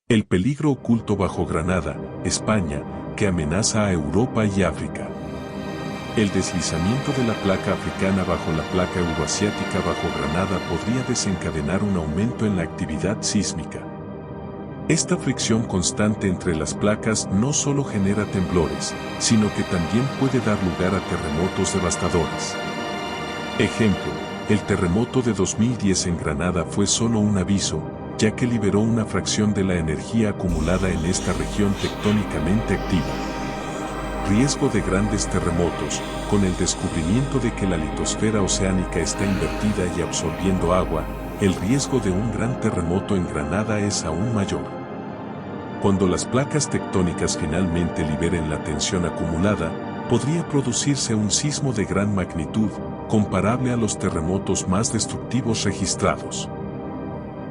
El peligro oculto bajo Granada, España, que amenaza a Europa y África. El deslizamiento de la placa africana bajo la placa euroasiática bajo Granada podría desencadenar un aumento en la actividad sísmica. Esta fricción constante entre las placas no solo genera temblores, sino que también puede dar lugar a terremotos devastadores. Ejemplo, el terremoto de 2010 en Granada fue solo un aviso, ya que liberó una fracción de la energía acumulada en esta región tectónicamente activa. Riesgo de grandes terremotos. Con el descubrimiento de que la litosfera oceánica está invertida y absorbiendo agua, el riesgo de un gran terremoto en Granada es aún mayor. Cuando las placas tectónicas finalmente liberen la tensión acumulada, podría producirse un sismo de gran magnitud, comparable a los terremotos más destructivos registrados.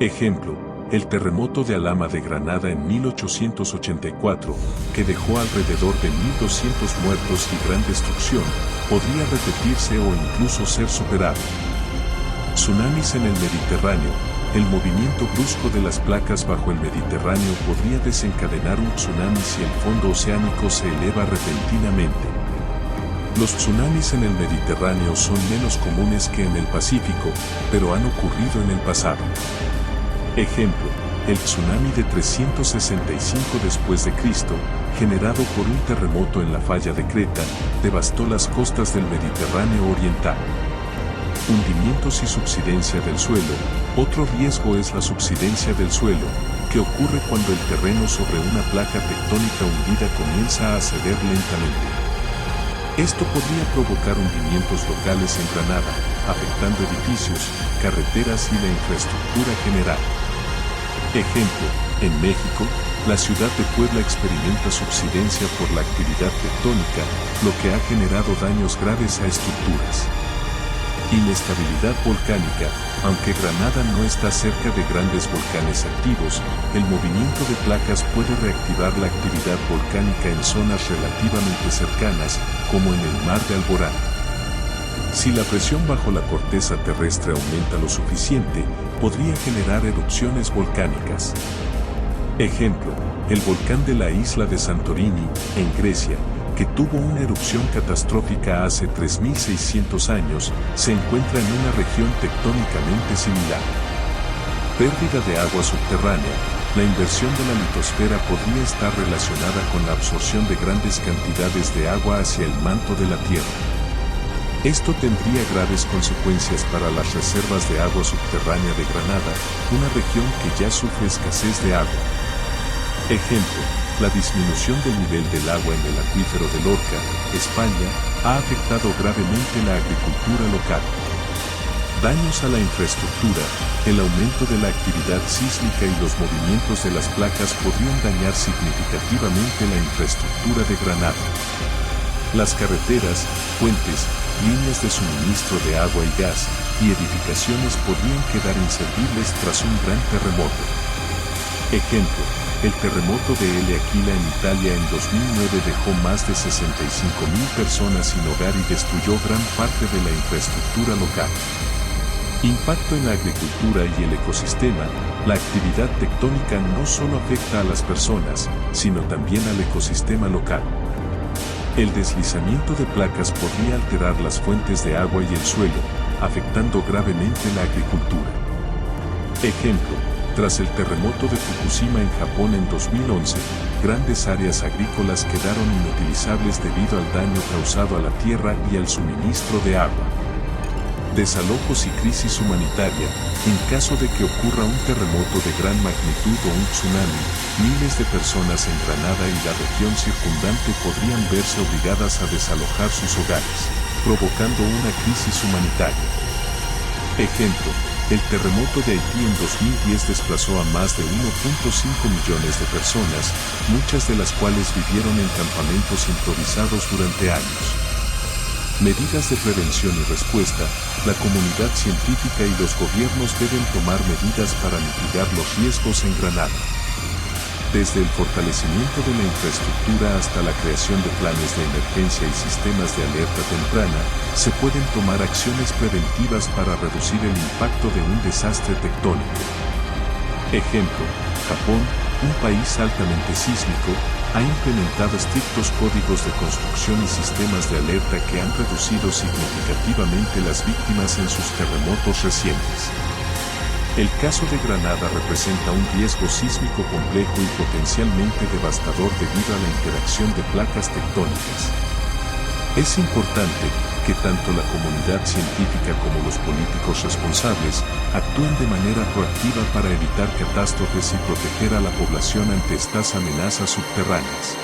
Ejemplo, el terremoto de Alhama de Granada en 1884, que dejó alrededor de 1.200 muertos y gran destrucción, podría repetirse o incluso ser superado. Tsunamis en el Mediterráneo. El movimiento brusco de las placas bajo el Mediterráneo podría desencadenar un tsunami si el fondo oceánico se eleva repentinamente. Los tsunamis en el Mediterráneo son menos comunes que en el Pacífico, pero han ocurrido en el pasado. Ejemplo, el tsunami de 365 después de Cristo, generado por un terremoto en la falla de Creta, devastó las costas del Mediterráneo oriental. Hundimientos y subsidencia del suelo. Otro riesgo es la subsidencia del suelo, que ocurre cuando el terreno sobre una placa tectónica hundida comienza a ceder lentamente. Esto podría provocar hundimientos locales en Granada, afectando edificios, carreteras y la infraestructura general. Ejemplo, en México, la ciudad de Puebla experimenta subsidencia por la actividad tectónica, lo que ha generado daños graves a estructuras. Inestabilidad volcánica. Aunque Granada no está cerca de grandes volcanes activos, el movimiento de placas puede reactivar la actividad volcánica en zonas relativamente cercanas, como en el mar de Alborán. Si la presión bajo la corteza terrestre aumenta lo suficiente, podría generar erupciones volcánicas. Ejemplo, el volcán de la isla de Santorini, en Grecia, que tuvo una erupción catastrófica hace 3.600 años, se encuentra en una región tectónicamente similar. Pérdida de agua subterránea. La inversión de la litosfera podría estar relacionada con la absorción de grandes cantidades de agua hacia el manto de la Tierra. Esto tendría graves consecuencias para las reservas de agua subterránea de Granada, una región que ya sufre escasez de agua. Ejemplo, la disminución del nivel del agua en el acuífero de Lorca, España, ha afectado gravemente la agricultura local. Daños a la infraestructura. El aumento de la actividad sísmica y los movimientos de las placas podrían dañar significativamente la infraestructura de Granada. Las carreteras, puentes, líneas de suministro de agua y gas, y edificaciones podrían quedar inservibles tras un gran terremoto. Ejemplo, el terremoto de El Aquila en Italia en 2009 dejó más de 65.000 personas sin hogar y destruyó gran parte de la infraestructura local. Impacto en la agricultura y el ecosistema. La actividad tectónica no solo afecta a las personas, sino también al ecosistema local. El deslizamiento de placas podría alterar las fuentes de agua y el suelo, afectando gravemente la agricultura. Ejemplo, tras el terremoto de Fukushima en Japón en 2011, grandes áreas agrícolas quedaron inutilizables debido al daño causado a la tierra y al suministro de agua. Desalojos y crisis humanitaria. En caso de que ocurra un terremoto de gran magnitud o un tsunami, miles de personas en Granada y la región circundante podrían verse obligadas a desalojar sus hogares, provocando una crisis humanitaria. Ejemplo, el terremoto de Haití en 2010 desplazó a más de 1.5 millones de personas, muchas de las cuales vivieron en campamentos improvisados durante años. Medidas de prevención y respuesta. La comunidad científica y los gobiernos deben tomar medidas para mitigar los riesgos en Granada. Desde el fortalecimiento de la infraestructura hasta la creación de planes de emergencia y sistemas de alerta temprana, se pueden tomar acciones preventivas para reducir el impacto de un desastre tectónico. Ejemplo, Japón, un país altamente sísmico, ha implementado estrictos códigos de construcción y sistemas de alerta que han reducido significativamente las víctimas en sus terremotos recientes. El caso de Granada representa un riesgo sísmico complejo y potencialmente devastador debido a la interacción de placas tectónicas. Es importante que tanto la comunidad científica como los políticos responsables actúen de manera proactiva para evitar catástrofes y proteger a la población ante estas amenazas subterráneas.